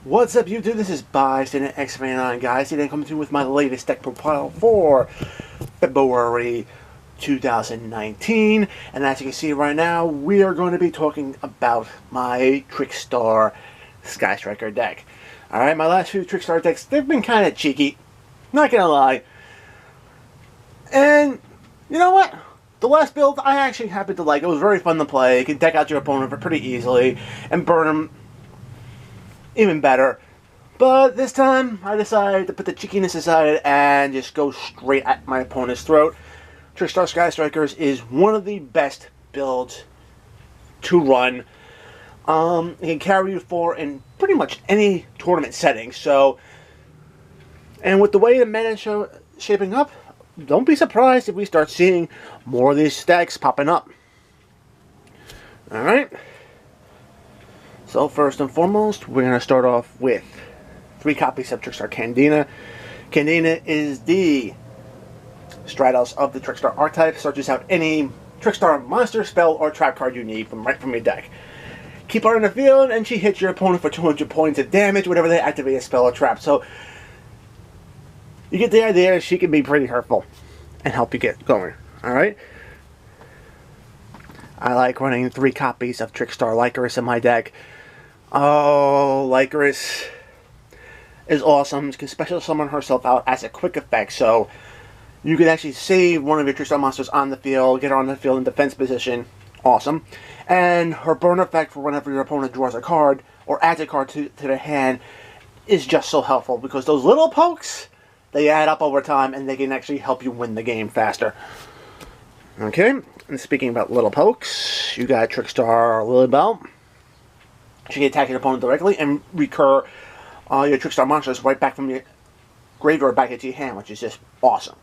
What's up, YouTube? This is Bystander X-Man, guys. Today I'm coming through with my latest deck profile for February 2019. And as you can see right now, we are going to be talking about my Trickstar Sky Striker deck. Alright, my last few Trickstar decks, they've been kind of cheeky. Not gonna lie. And, you know what? The last build I actually happened to like. It was very fun to play. You can deck out your opponent pretty easily and burn them even better. But this time, I decided to put the cheekiness aside and just go straight at my opponent's throat. Trickstar Sky Strikers is one of the best builds to run. It can carry you for in pretty much any tournament setting. So, and with the way the meta is shaping up, don't be surprised if we start seeing more of these stacks popping up. Alright. So first and foremost, we're going to start off with 3 copies of Trickstar Candina. Candina is the Stratos of the Trickstar archetype. Searches out any Trickstar monster, spell, or trap card you need right from your deck. Keep her in the field, and she hits your opponent for 200 points of damage whenever they activate a spell or trap. So you get the idea. She can be pretty hurtful and help you get going. Alright? I like running 3 copies of Trickstar Lycoris in my deck. Oh, Lycoris is awesome. She can special summon herself out as a quick effect, so you can actually save one of your Trickstar monsters on the field, get her on the field in defense position. Awesome. And her burn effect for whenever your opponent draws a card or adds a card to their hand is just so helpful, because those little pokes, they add up over time and they can actually help you win the game faster. Okay, and speaking about little pokes, you got Trickstar Lilybell. She can attack your opponent directly and recur your Trickstar monsters right back from your graveyard back into your hand, which is just awesome.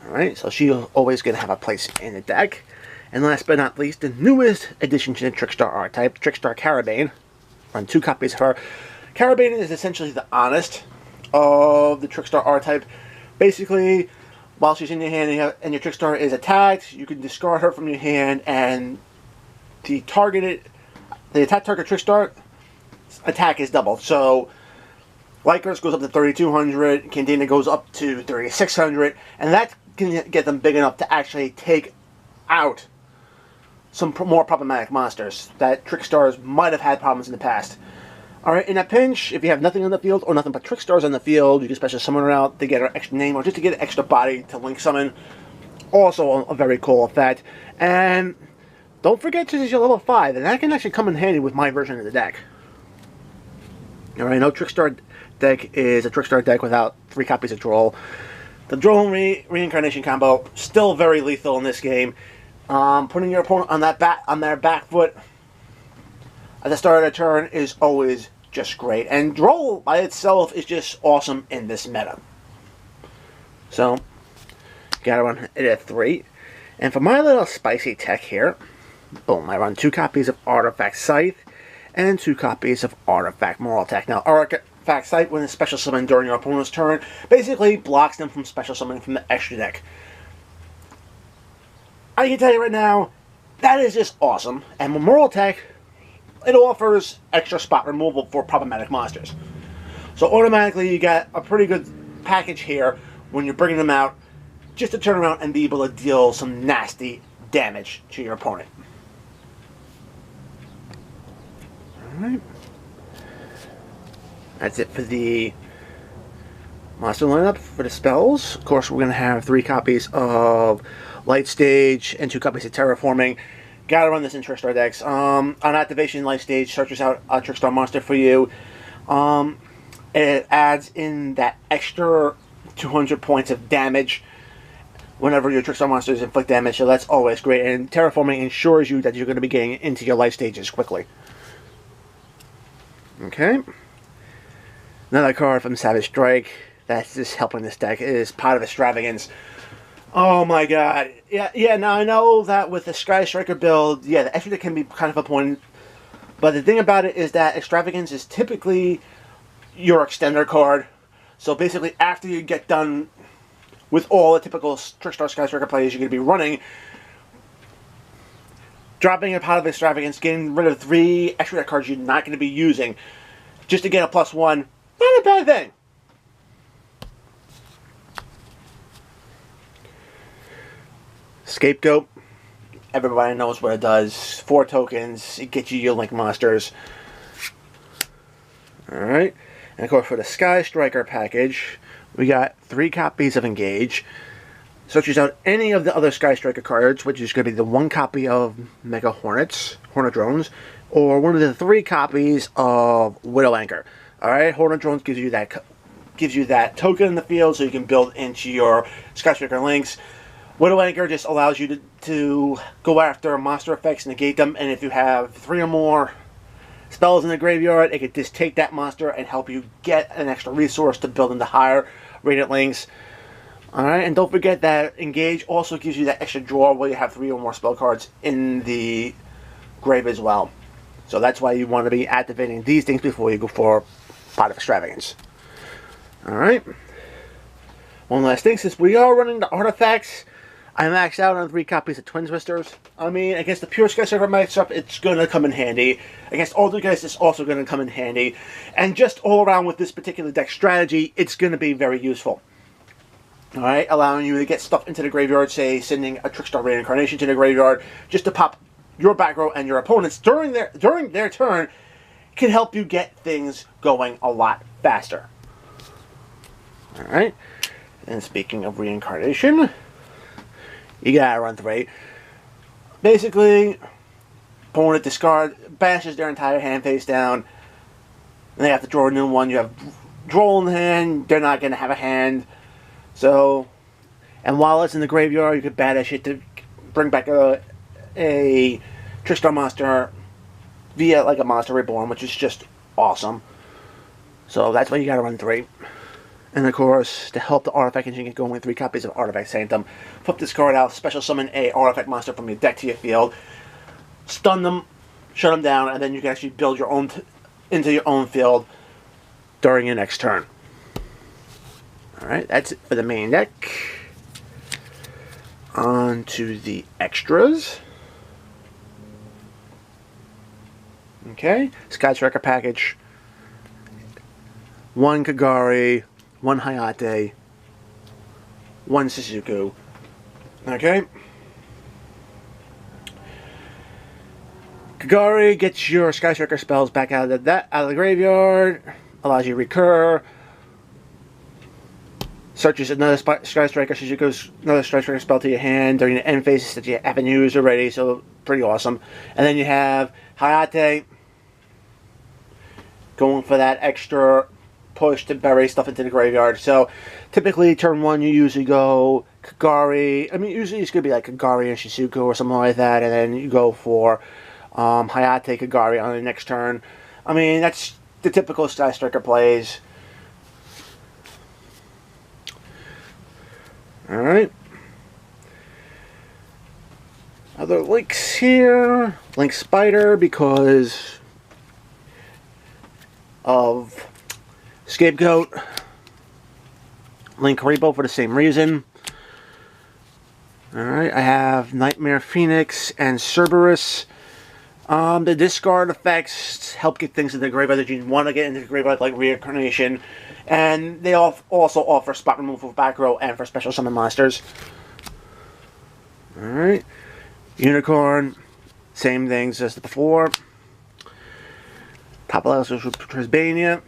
Alright, so she's always going to have a place in the deck. And last but not least, the newest addition to the Trickstar archetype, Trickstar Carabane. Run 2 copies of her. Carabane is essentially the Honest of the Trickstar archetype. Basically, while she's in your hand and your Trickstar is attacked, you can discard her from your hand, and the attack target Trickstar attack is doubled. So Lycoris goes up to 3,200, Candina goes up to 3,600, and that can get them big enough to actually take out some more problematic monsters that Trickstars might have had problems in the past. Alright, in a pinch, if you have nothing on the field or nothing but Trickstars on the field, you can special summon her out to get her extra name or just to get an extra body to link summon. Also a very cool effect. And don't forget to use your level 5, and that can actually come in handy with my version of the deck. Alright, no Trickstar deck is a Trickstar deck without 3 copies of Droll. The Droll Reincarnation combo, still very lethal in this game. Putting your opponent on their back foot at the start of the turn is always just great. And Droll by itself is just awesome in this meta. So, gotta run it at 3. And for my little spicy tech here, boom, I run 2 copies of Artifact Scythe and 2 copies of Artifact Moral Attack. Now, Artifact Scythe, when it's special summoned during your opponent's turn, basically blocks them from special summoning from the extra deck. I can tell you right now, that is just awesome. And with Moral Attack, it offers extra spot removal for problematic monsters. So automatically you got a pretty good package here when you're bringing them out, just to turn around and be able to deal some nasty damage to your opponent. Alright. That's it for the monster lineup. For the spells, of course, we're going to have 3 copies of Light Stage and 2 copies of Terraforming. Gotta run this in Trickstar decks. On activation, Light Stage searches out a Trickstar monster for you. It adds in that extra 200 points of damage whenever your Trickstar monsters inflict damage, so that's always great. And Terraforming ensures you that you're going to be getting into your life stages quickly. Okay. Another card from Savage Strike that's just helping this deck is Pot of Extravagance. Oh my god. Yeah, now I know that with the Sky Striker build, yeah, the extra deck can be kind of a point. But the thing about it is that Extravagance is typically your extender card. So basically, after you get done with all the typical Trickstar Sky Striker plays you're going to be running, dropping a Pot of Extravagance, getting rid of 3 extra deck cards you're not going to be using, just to get a +1, not a bad thing. Scapegoat, everybody knows what it does. 4 tokens, it gets you your Link monsters. Alright, and of course for the Sky Striker package, we got 3 copies of Engage. Searches out any of the other Sky Striker cards, which is going to be the 1 copy of Mega Hornet Drones, or one of the 3 copies of Widow Anchor. Alright, Hornet Drones gives you that token in the field so you can build into your Sky Striker links. Widow Anchor just allows you to go after monster effects, negate them, and if you have 3 or more spells in the graveyard, it could just take that monster and help you get an extra resource to build into higher rated links. Alright, and don't forget that Engage also gives you that extra draw where you have 3 or more spell cards in the grave as well. So that's why you want to be activating these things before you go for Pot of Extravagance. Alright. One last thing, since we are running the artifacts, I maxed out on 3 copies of Twin Twisters. I mean, against the pure Sky Striker matchup, it's going to come in handy. Against all the guys, it's also going to come in handy. And just all around with this particular deck strategy, it's going to be very useful. Alright, allowing you to get stuff into the graveyard, say sending a Trickstar Reincarnation to the graveyard, just to pop your back row and your opponents during their turn, can help you get things going a lot faster. Alright, and speaking of Reincarnation, you gotta run 3. Basically, opponent bashes their entire hand face down, and they have to draw a new one. You have draw in the hand, they're not gonna have a hand. So, and while it's in the graveyard, you could banish it to bring back a Trickstar monster via like a Monster Reborn, which is just awesome. So that's why you gotta run 3. And of course, to help the artifact engine get going with 3 copies of Artifact Sanctum, flip this card out, special summon a artifact monster from your deck to your field, stun them, shut them down, and then you can actually build your own into your own field during your next turn. Alright, that's it for the main deck. On to the extras. Okay, Sky Striker package. 1 Kagari, 1 Hayate, 1 Shizuku. Okay. Kagari gets your Sky Striker spells back out of the graveyard, allows you to recur. Searches another Sky Striker Shizuku's another Sky Striker spell to your hand during the end phases that you haven't used already, so pretty awesome. And then you have Hayate going for that extra push to bury stuff into the graveyard. So typically turn 1 you usually go Kagari. I mean usually it's gonna be like Kagari and Shizuku or something like that, and then you go for Hayate Kagari on the next turn. I mean that's the typical Sky Striker plays. Alright. Other links here. Link Spider because of Scapegoat. Link Repo for the same reason. Alright, I have Nightmare Phoenix and Cerberus. The discard effects help get things in the graveyard that you want to get into the graveyard, like Reincarnation. And they also offer spot removal for back row and for special summon monsters. Alright. Unicorn. Same things as before. Top level Trisbania.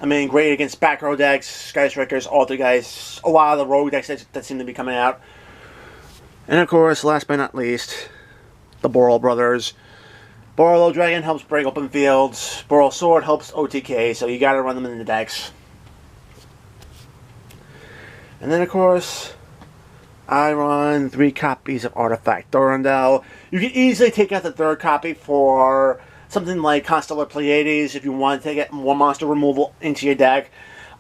I mean, great against back row decks, Sky Strikers, Alter guys, a lot of the rogue decks that seem to be coming out. And of course, last but not least, the Boral Brothers. Boral Dragon helps break open fields. Boral Sword helps OTK, so you gotta run them in the decks. And then of course, I run 3 copies of Artifact Durandal. You can easily take out the 3rd copy for something like Constellar Pleiades if you want to get more monster removal into your deck.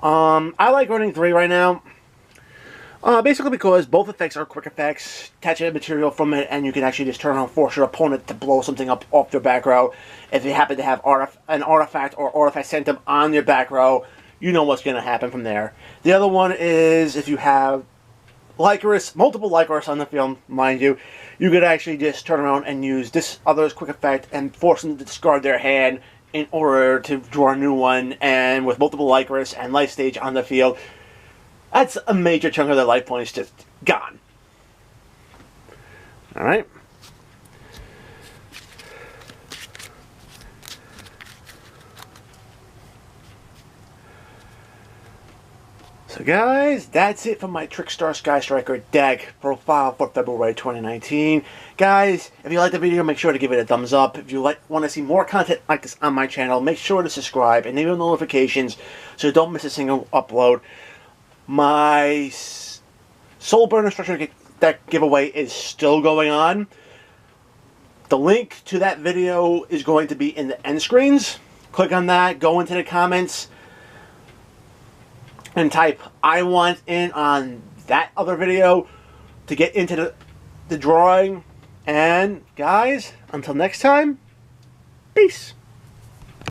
I like running 3 right now. Basically because both effects are quick effects, catch a material from it, and you can actually just turn on force your opponent to blow something up off their back row. If you happen to have an artifact or artifact Sanctum on your back row, you know what's going to happen from there. The other one is if you have multiple Lycoris on the field, mind you, you could actually just turn around and use this other's quick effect and force them to discard their hand in order to draw a new one, and with multiple Lycris and life stage on the field, that's a major chunk of their life points just gone. Alright. So guys, that's it for my Trickstar Sky Striker deck profile for February 2019. Guys, if you liked the video, make sure to give it a thumbs up. If you want to see more content like this on my channel, make sure to subscribe and enable notifications so you don't miss a single upload. My Soul Burner Structure deck giveaway is still going on. The link to that video is going to be in the end screens. Click on that, go into the comments, and type "I want in" on that other video to get into the drawing. And guys, until next time, peace.